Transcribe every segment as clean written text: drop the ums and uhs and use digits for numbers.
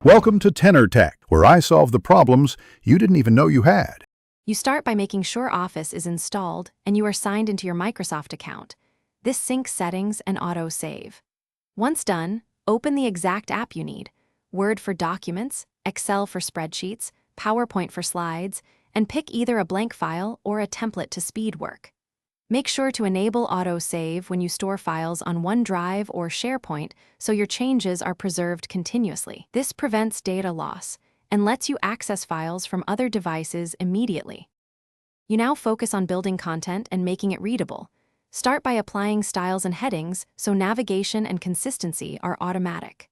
Welcome to Tenor Tech, where I solve the problems you didn't even know you had. You start by making sure Office is installed and you are signed into your Microsoft account. This syncs settings and auto-save. Once done, open the exact app you need: Word for documents, Excel for spreadsheets, PowerPoint for slides, and pick either a blank file or a template to speed work. Make sure to enable auto-save when you store files on OneDrive or SharePoint so your changes are preserved continuously. This prevents data loss and lets you access files from other devices immediately. You now focus on building content and making it readable. Start by applying styles and headings so navigation and consistency are automatic.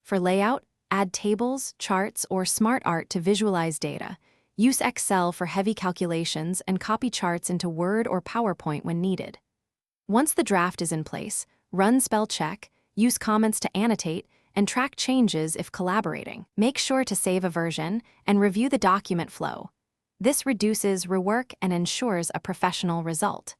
For layout, add tables, charts, or smart art to visualize data. Use Excel for heavy calculations and copy charts into Word or PowerPoint when needed. Once the draft is in place, run spell check, use comments to annotate, and track changes if collaborating. Make sure to save a version and review the document flow. This reduces rework and ensures a professional result.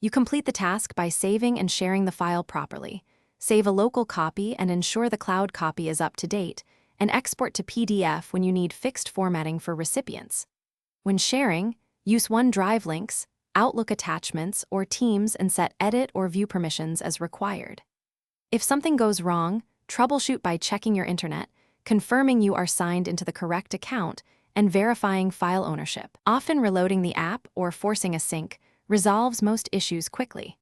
You complete the task by saving and sharing the file properly. Save a local copy and ensure the cloud copy is up to date, and export to PDF when you need fixed formatting for recipients. When sharing, use OneDrive links, Outlook attachments, or Teams and set edit or view permissions as required. If something goes wrong, troubleshoot by checking your internet, confirming you are signed into the correct account, and verifying file ownership. Often reloading the app or forcing a sync resolves most issues quickly.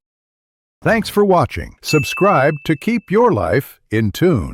Thanks for watching. Subscribe to keep your life in tune.